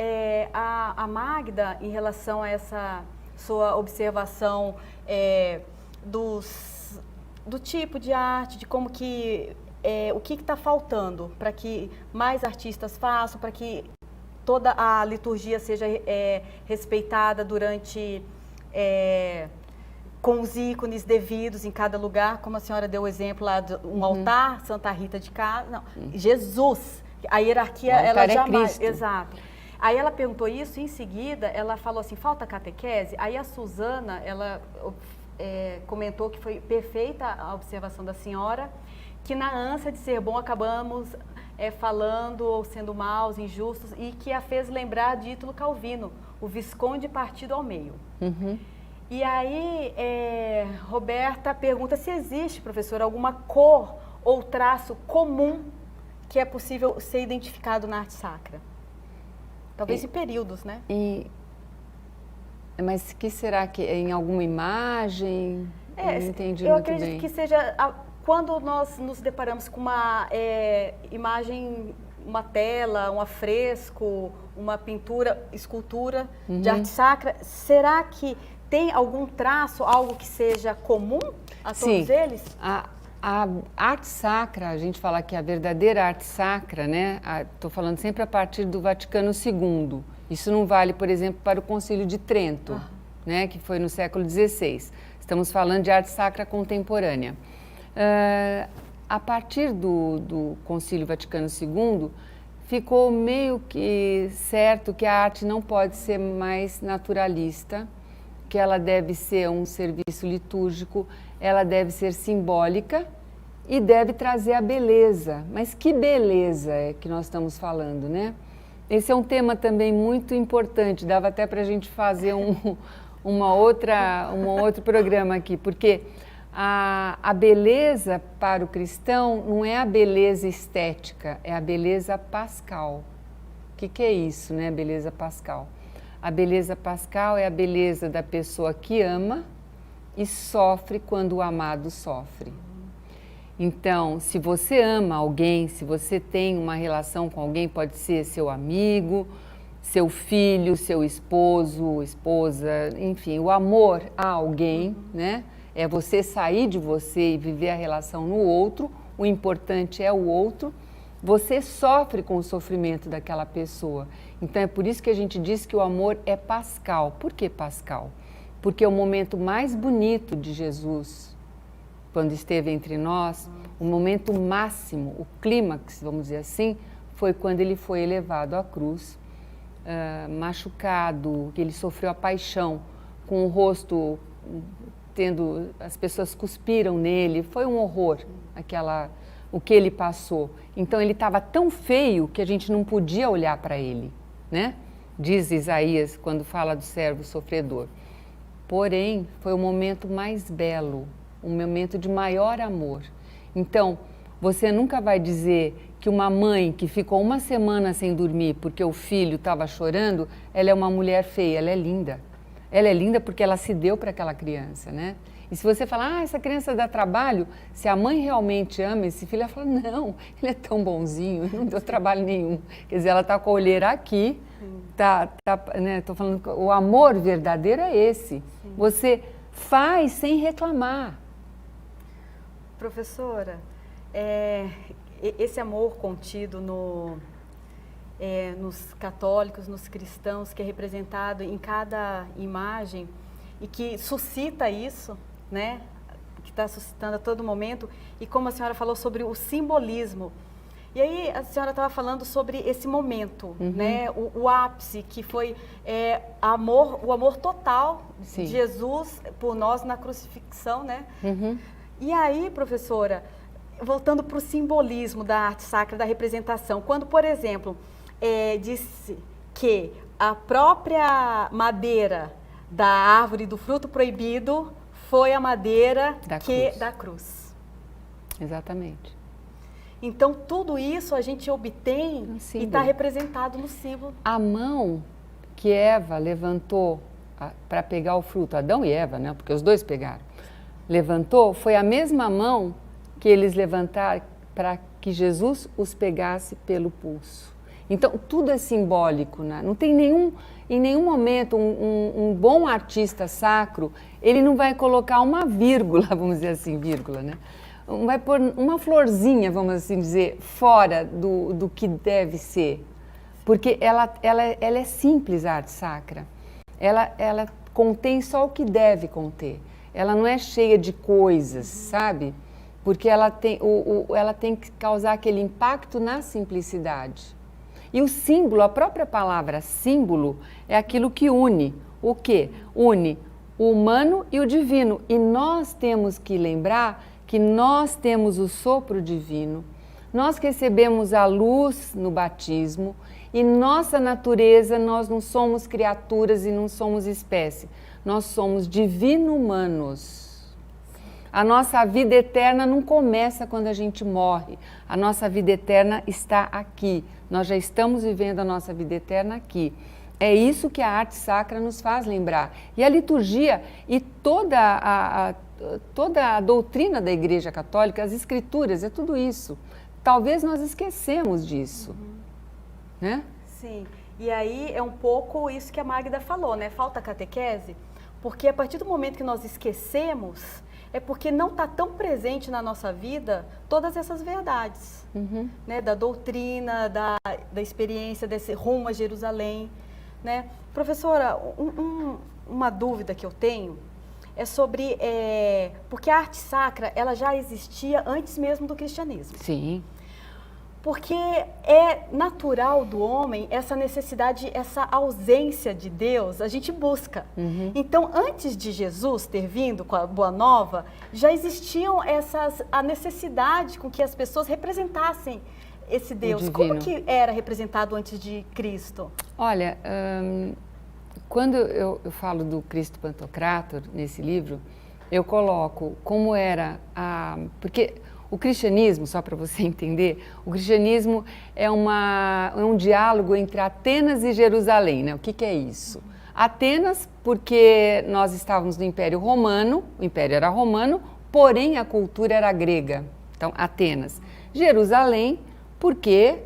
a Magda, em relação a essa sua observação do tipo de arte, de como que o que está faltando para que mais artistas façam, para que toda a liturgia seja respeitada durante, com os ícones devidos em cada lugar, como a senhora deu o exemplo lá de um altar, Santa Rita de Cássia, não, Jesus, a hierarquia, ela jamais... Cristo. Exato. Aí ela perguntou isso, e em seguida ela falou assim, falta catequese? Aí a Suzana, ela comentou que foi perfeita a observação da senhora, que na ânsia de ser bom acabamos falando ou sendo maus, injustos, e que a fez lembrar de Ítalo Calvino, o Visconde partido ao meio. E aí, Roberta pergunta se existe, professora, alguma cor ou traço comum que é possível ser identificado na arte sacra. Talvez em períodos, né? Mas que será que em alguma imagem? Eu não entendi eu muito acredito bem. que seja quando nós nos deparamos com uma imagem, uma tela, um afresco, uma pintura, escultura de arte sacra, será que tem algum traço, algo que seja comum a todos eles? A arte sacra, a gente fala que a verdadeira arte sacra, né? Estou falando sempre a partir do Vaticano II. Isso não vale, por exemplo, para o Concílio de Trento, né? Que foi no século XVI. Estamos falando de arte sacra contemporânea. A partir do Concílio Vaticano II, ficou meio que certo que a arte não pode ser mais naturalista, que ela deve ser um serviço litúrgico, ela deve ser simbólica e deve trazer a beleza. Mas que beleza é que nós estamos falando, né? Esse é um tema também muito importante, dava até para a gente fazer um outro programa aqui, porque a beleza para o cristão não é a beleza estética, é a beleza pascal. O que é isso, né, beleza pascal? A beleza pascal é a beleza da pessoa que ama e sofre quando o amado sofre. Então, se você ama alguém, se você tem uma relação com alguém, pode ser seu amigo, seu filho, seu esposo, esposa, enfim, o amor a alguém, né? É você sair de você e viver a relação no outro, o importante é o outro. Você sofre com o sofrimento daquela pessoa. Então é por isso que a gente diz que o amor é pascal. Por que pascal? Porque o momento mais bonito de Jesus, quando esteve entre nós, o momento máximo, o clímax, vamos dizer assim, foi quando ele foi elevado à cruz, machucado, que ele sofreu a paixão, com o rosto as pessoas cuspiram nele, foi um horror o que ele passou. Então ele estava tão feio que a gente não podia olhar para ele, né? Diz Isaías quando fala do servo sofredor. Porém, foi o momento mais belo, um momento de maior amor. Então, você nunca vai dizer que uma mãe que ficou uma semana sem dormir porque o filho estava chorando, ela é uma mulher feia, ela é linda. Ela é linda porque ela se deu para aquela criança, né? E se você falar, essa criança dá trabalho, se a mãe realmente ama esse filho, ela fala, não, ele é tão bonzinho, não deu trabalho nenhum. Quer dizer, ela está com a olheira aqui, né? Tô falando, o amor verdadeiro é esse. Sim. Você faz sem reclamar. Professora, esse amor contido nos católicos, nos cristãos, que é representado em cada imagem e que suscita isso, né? Que está suscitando a todo momento, e como a senhora falou sobre o simbolismo. E aí a senhora estava falando sobre esse momento, né? O ápice, que foi o amor total de Jesus por nós na crucifixão, né? E aí, professora, voltando para o simbolismo da arte sacra, da representação, quando, por exemplo, disse que a própria madeira da árvore do fruto proibido foi a madeira da cruz. Exatamente. Então, tudo isso a gente obtém e está representado no símbolo. A mão que Eva levantou para pegar o fruto, Adão e Eva, né? Porque os dois pegaram, levantou, foi a mesma mão que eles levantaram para que Jesus os pegasse pelo pulso. Então, tudo é simbólico, né? Não tem em nenhum momento um bom artista sacro, ele não vai colocar uma vírgula, vamos dizer assim, vírgula, né? Vai pôr uma florzinha, vamos assim dizer, fora do que deve ser. Porque ela é simples, a arte sacra. Ela contém só o que deve conter. Ela não é cheia de coisas, sabe? Porque ela tem que causar aquele impacto na simplicidade. E o símbolo, a própria palavra símbolo, é aquilo que une. O quê? Une o humano e o divino. E nós temos que lembrar que nós temos o sopro divino. Nós recebemos a luz no batismo e nossa natureza, nós não somos criaturas e não somos espécie. Nós somos divino-humanos. A nossa vida eterna não começa quando a gente morre. A nossa vida eterna está aqui. Nós já estamos vivendo a nossa vida eterna aqui. É isso que a arte sacra nos faz lembrar. E a liturgia e toda a doutrina da Igreja Católica, as escrituras, é tudo isso. Talvez nós esquecemos disso, né? Sim, e aí é um pouco isso que a Magda falou, né? Falta catequese, porque a partir do momento que nós esquecemos, é porque não está tão presente na nossa vida todas essas verdades, né? Da doutrina, da experiência desse rumo a Jerusalém, né? Professora, uma dúvida que eu tenho é sobre, porque a arte sacra, ela já existia antes mesmo do cristianismo. Sim. Porque é natural do homem essa necessidade, essa ausência de Deus, a gente busca. Então, antes de Jesus ter vindo com a Boa Nova, já existiam a necessidade com que as pessoas representassem esse Deus. Como que era representado antes de Cristo? Olha, quando eu falo do Cristo Pantocrator nesse livro, eu coloco como era porque o cristianismo, só para você entender, o cristianismo é um diálogo entre Atenas e Jerusalém, né? O que é isso? Atenas, porque nós estávamos no Império Romano, o Império era romano, porém a cultura era grega. Então, Atenas. Jerusalém, porque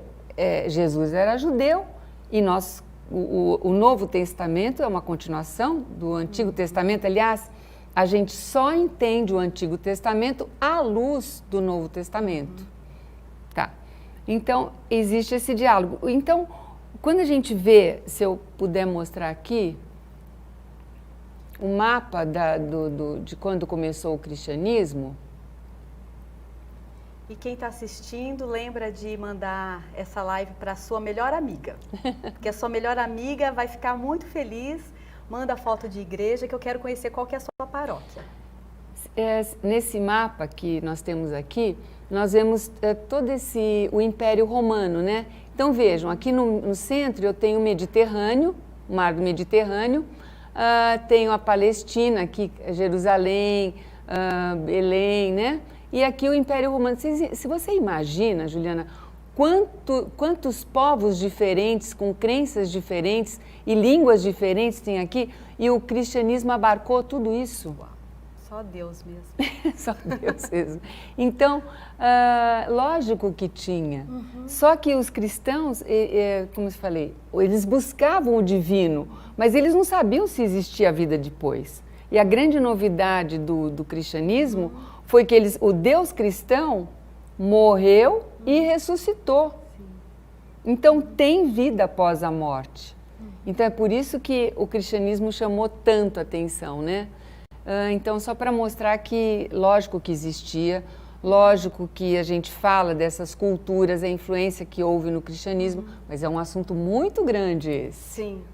Jesus era judeu e o Novo Testamento é uma continuação do Antigo Testamento. Aliás, a gente só entende o Antigo Testamento à luz do Novo Testamento. Tá. Então, existe esse diálogo. Então, quando a gente vê, se eu puder mostrar aqui, o mapa de quando começou o cristianismo. E quem está assistindo, lembra de mandar essa live para a sua melhor amiga. Porque a sua melhor amiga vai ficar muito feliz. Manda foto de igreja que eu quero conhecer qual que é a sua paróquia. Nesse mapa que nós temos aqui, nós vemos todo o Império Romano, né? Então vejam, aqui no centro eu tenho o Mediterrâneo, o Mar do Mediterrâneo, tenho a Palestina, aqui Jerusalém, Belém, né? E aqui o Império Romano. Se você imagina, Juliana, quantos povos diferentes, com crenças diferentes e línguas diferentes tem aqui, e o cristianismo abarcou tudo isso. Uau, só Deus mesmo. Só Deus mesmo. Então, lógico que tinha. Só que os cristãos, como eu falei, eles buscavam o divino, mas eles não sabiam se existia a vida depois. E a grande novidade do cristianismo foi que o Deus cristão morreu e ressuscitou. Então tem vida após a morte. Então é por isso que o cristianismo chamou tanto atenção, né? Então só para mostrar que, lógico que existia, lógico que a gente fala dessas culturas, a influência que houve no cristianismo, mas é um assunto muito grande esse. Sim.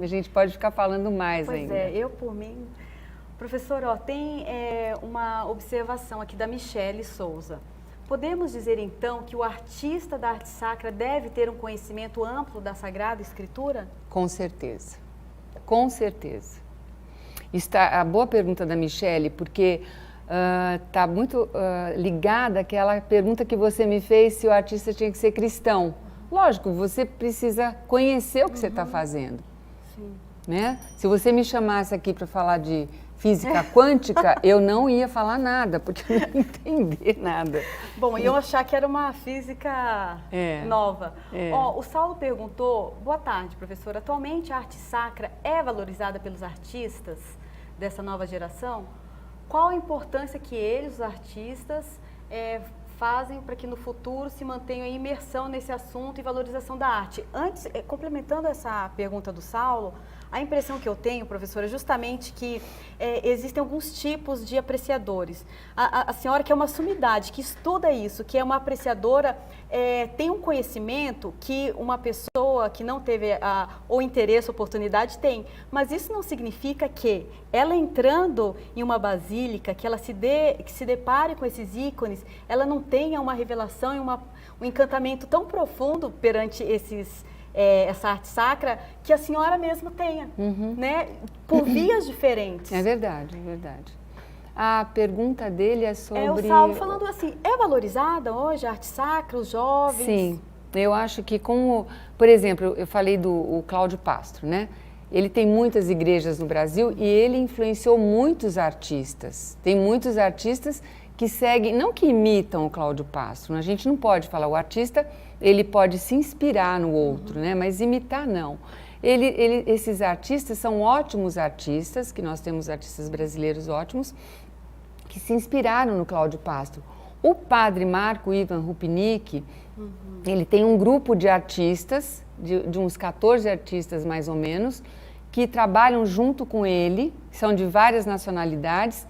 A gente pode ficar falando mais ainda. Pois é, eu por mim... Professor, tem uma observação aqui da Michele Souza. Podemos dizer então que o artista da arte sacra deve ter um conhecimento amplo da Sagrada Escritura? Com certeza, com certeza. A boa pergunta da Michele, porque está muito ligada àquela pergunta que você me fez se o artista tinha que ser cristão. Lógico, você precisa conhecer o que você está fazendo. Sim. Né? Se você me chamasse aqui para falar de física quântica, eu não ia falar nada, porque eu não ia entender nada. Bom, eu achar que era uma física nova. O Saulo perguntou, boa tarde, professor, atualmente a arte sacra é valorizada pelos artistas dessa nova geração? Qual a importância que eles, os artistas, fazem para que no futuro se mantenha a imersão nesse assunto e valorização da arte? Antes, complementando essa pergunta do Saulo, a impressão que eu tenho, professora, é justamente que existem alguns tipos de apreciadores. A senhora, que é uma sumidade, que estuda isso, que é uma apreciadora, tem um conhecimento que uma pessoa que não teve o interesse, a oportunidade, tem. Mas isso não significa que ela entrando em uma basílica, que ela que se depare com esses ícones, ela não tenha uma revelação e um encantamento tão profundo perante essa arte sacra que a senhora mesma tenha, né? Por vias diferentes. É verdade, é verdade. A pergunta dele é sobre... o Saulo falando assim, é valorizada hoje a arte sacra, os jovens? Sim, eu acho que por exemplo, eu falei do Cláudio Pastro, né? Ele tem muitas igrejas no Brasil e ele influenciou muitos artistas. Tem muitos artistas que seguem, não que imitam o Cláudio Pastro, a gente não pode falar, o artista, ele pode se inspirar no outro, né? Mas imitar não. Esses artistas são ótimos artistas, que nós temos artistas brasileiros ótimos, que se inspiraram no Cláudio Pastro. O padre Marco Ivan Rupnik, ele tem um grupo de artistas, de uns 14 artistas mais ou menos, que trabalham junto com ele, são de várias nacionalidades.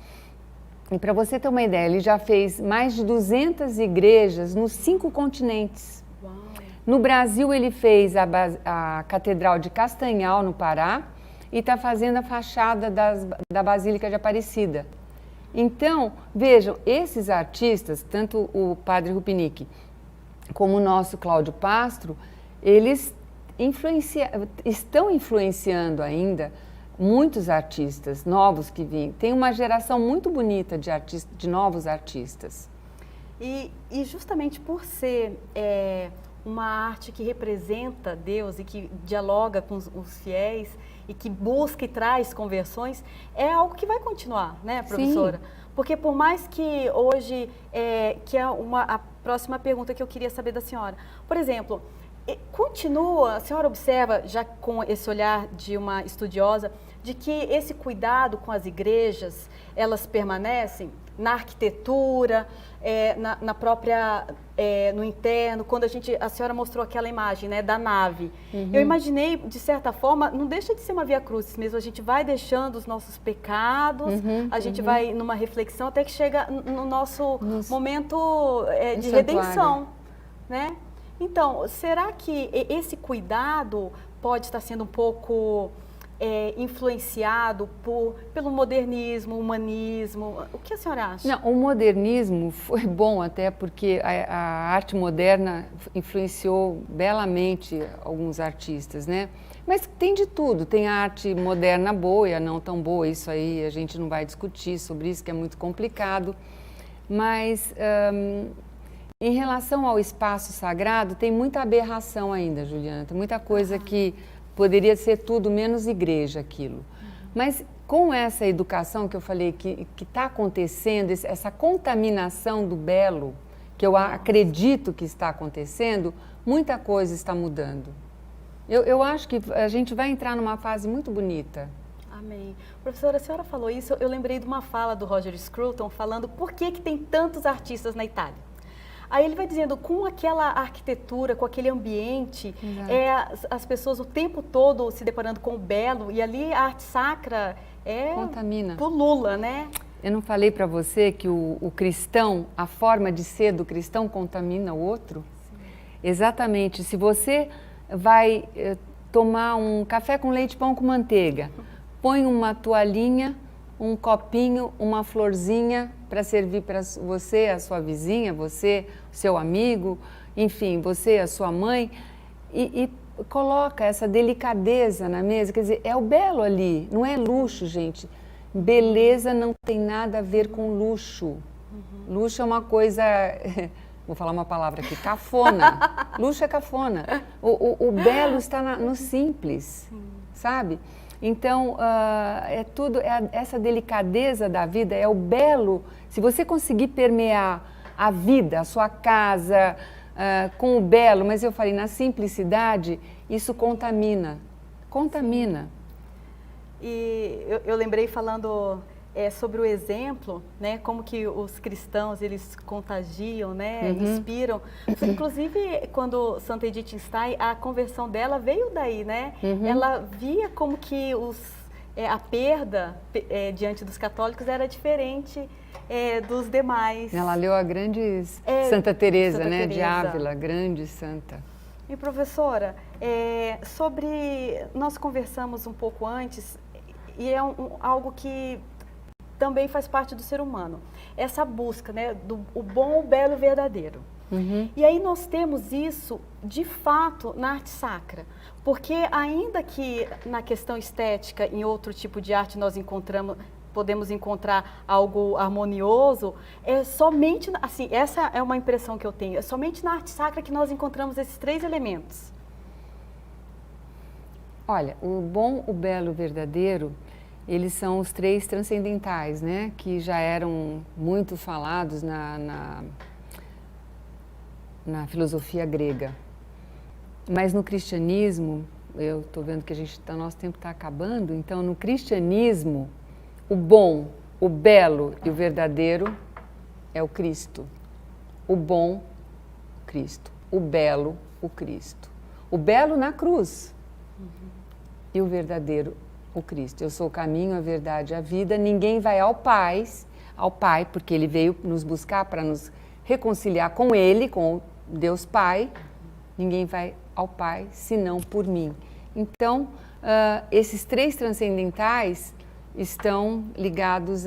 E para você ter uma ideia, ele já fez mais de 200 igrejas nos 5 continentes. Uau. No Brasil, ele fez a Catedral de Castanhal, no Pará, e está fazendo a fachada da Basílica de Aparecida. Então, vejam, esses artistas, tanto o padre Rupnik como o nosso Cláudio Pastro, eles estão influenciando ainda muitos artistas novos que vêm. Tem uma geração muito bonita de novos artistas. E justamente por ser uma arte que representa Deus e que dialoga com os fiéis e que busca e traz conversões, é algo que vai continuar, né, professora? Sim. Porque por mais que hoje, que é a próxima pergunta que eu queria saber da senhora, por exemplo, continua, a senhora observa, já com esse olhar de uma estudiosa, de que esse cuidado com as igrejas, elas permanecem na arquitetura, na própria, no interno, quando a senhora mostrou aquela imagem, né, da nave. Eu imaginei, de certa forma, não deixa de ser uma via crucis mesmo, a gente vai deixando os nossos pecados, a gente vai numa reflexão até que chega no nosso momento de redenção, né? Então, será que esse cuidado pode estar sendo um pouco influenciado pelo modernismo, humanismo? O que a senhora acha? Não, o modernismo foi bom até porque a arte moderna influenciou belamente alguns artistas, né? Mas tem de tudo, tem a arte moderna boa e a não tão boa, isso aí a gente não vai discutir sobre isso, que é muito complicado. Mas Em relação ao espaço sagrado, tem muita aberração ainda, Juliana. Tem muita coisa que poderia ser tudo menos igreja aquilo. Mas com essa educação que eu falei que está acontecendo, essa contaminação do belo, que eu acredito que está acontecendo, muita coisa está mudando. Eu acho que a gente vai entrar numa fase muito bonita. Amém. Professora, a senhora falou isso, eu lembrei de uma fala do Roger Scruton falando por que tem tantos artistas na Itália. Aí ele vai dizendo, com aquela arquitetura, com aquele ambiente, as pessoas o tempo todo se deparando com o belo, e ali a arte sacra contamina. Pulula, né? Eu não falei para você que o cristão, a forma de ser do cristão contamina o outro? Sim. Exatamente. Se você vai tomar um café com leite, pão com manteiga, põe uma toalhinha, um copinho, uma florzinha para servir para você, a sua vizinha, você, seu amigo, enfim, você, a sua mãe, e coloca essa delicadeza na mesa, quer dizer, é o belo ali, não é luxo, gente. Beleza não tem nada a ver com luxo. Luxo é uma coisa, vou falar uma palavra aqui, cafona. Luxo é cafona. O belo está no simples, sabe? Então, essa delicadeza da vida, é o belo. Se você conseguir permear a vida, a sua casa, com o belo, mas eu falei, na simplicidade, isso contamina. Contamina. E eu lembrei falando sobre o exemplo, né, como que os cristãos, eles contagiam, né, inspiram. Inclusive, quando Santa Edith Stein, a conversão dela veio daí, né? Ela via como que a perda diante dos católicos era diferente dos demais. Ela leu a grande Santa Teresa, né, de Ávila, grande santa. E professora, nós conversamos um pouco antes, e é algo que também faz parte do ser humano, essa busca, né, o bom, o belo e o verdadeiro. E aí nós temos isso, de fato, na arte sacra, porque ainda que na questão estética, em outro tipo de arte nós podemos encontrar algo harmonioso, somente, assim, essa é uma impressão que eu tenho, é somente na arte sacra que nós encontramos esses três elementos. Olha, o bom, o belo e o verdadeiro, eles são os três transcendentais, né? Que já eram muito falados na filosofia grega. Mas no cristianismo, eu estou vendo que nosso tempo está acabando, então no cristianismo, o bom, o belo e o verdadeiro é o Cristo. O bom, o Cristo. O belo, o Cristo. O belo na cruz. E o verdadeiro, o Cristo. Eu sou o caminho, a verdade, a vida. Ninguém vai ao Pai, porque Ele veio nos buscar para nos reconciliar com Ele, com Deus Pai. Ninguém vai ao Pai senão por mim. Então, esses três transcendentais estão ligados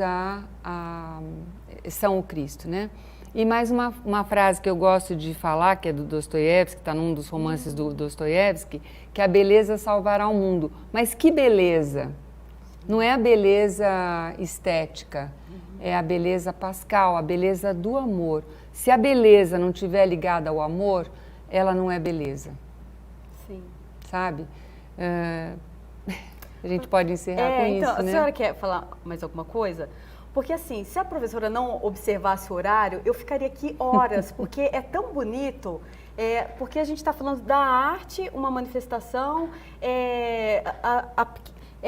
são o Cristo, né? E mais uma frase que eu gosto de falar, que é do Dostoiévski, que está num dos romances do Dostoiévski, que a beleza salvará o mundo. Mas que beleza? Não é a beleza estética, é a beleza pascal, a beleza do amor. Se a beleza não estiver ligada ao amor, ela não é beleza. Sim. Sabe? A gente pode encerrar com então, isso, né? A senhora quer falar mais alguma coisa? Porque assim, se a professora não observasse o horário, eu ficaria aqui horas, porque é tão bonito, porque a gente está falando da arte, uma manifestação, é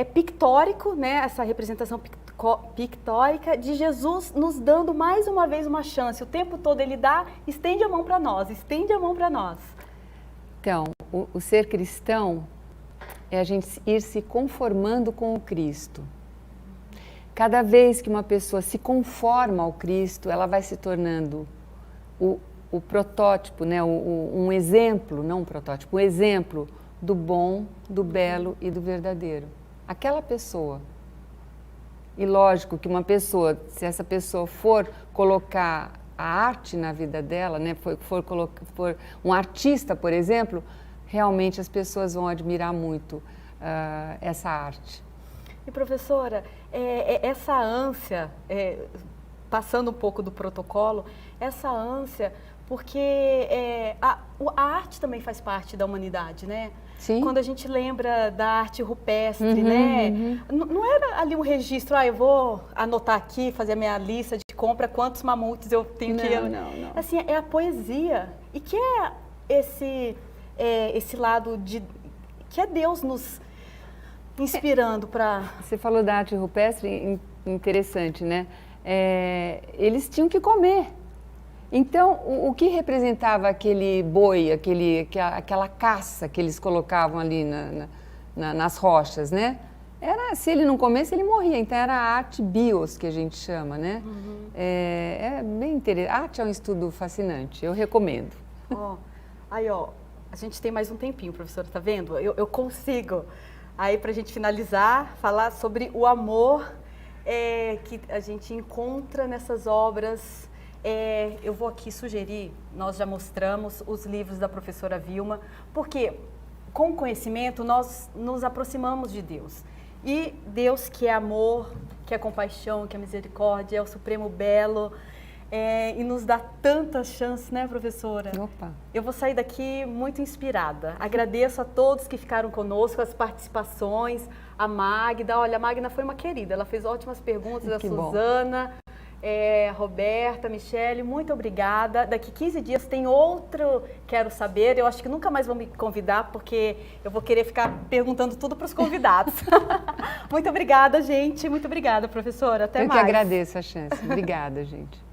pictórico, né? Essa representação pictórica de Jesus nos dando mais uma vez uma chance. O tempo todo ele estende a mão para nós, estende a mão para nós. Então, o ser cristão é a gente ir se conformando com o Cristo. Cada vez que uma pessoa se conforma ao Cristo, ela vai se tornando o protótipo, né? Um exemplo, não um protótipo, um exemplo do bom, do belo e do verdadeiro. Aquela pessoa. E lógico que uma pessoa, se essa pessoa for colocar a arte na vida dela, né? for um artista, por exemplo, realmente as pessoas vão admirar muito essa arte. E professora, essa ânsia, passando um pouco do protocolo, essa ânsia porque a arte também faz parte da humanidade, né? Sim. Quando a gente lembra da arte rupestre, né? Não era ali um registro, eu vou anotar aqui, fazer a minha lista de compra, quantos mamutes eu tenho que... Não. Assim, é a poesia. E que é esse lado de... que é Deus nos inspirando para... Você falou da arte rupestre, interessante, né? Eles tinham que comer. Então, o que representava aquele boi, aquela caça que eles colocavam ali nas rochas, né? Se ele não comesse, ele morria. Então, era a arte bios, que a gente chama, né? É bem interessante. Arte é um estudo fascinante, eu recomendo. Aí, a gente tem mais um tempinho, professora, tá vendo? Eu consigo. Aí, para a gente finalizar, falar sobre o amor que a gente encontra nessas obras. Eu vou aqui sugerir, nós já mostramos os livros da professora Vilma, porque com o conhecimento nós nos aproximamos de Deus. E Deus que é amor, que é compaixão, que é misericórdia, é o supremo belo, e nos dá tantas chances, né, professora? Opa! Eu vou sair daqui muito inspirada. Agradeço a todos que ficaram conosco, as participações, a Magda. Olha, a Magda foi uma querida, ela fez ótimas perguntas, a Suzana. Roberta, Michele, muito obrigada. Daqui 15 dias tem outro Quero Saber. Eu acho que nunca mais vão me convidar, porque eu vou querer ficar perguntando tudo para os convidados. Muito obrigada, gente. Muito obrigada, professora. Até mais. Eu que agradeço a chance. Obrigada, gente.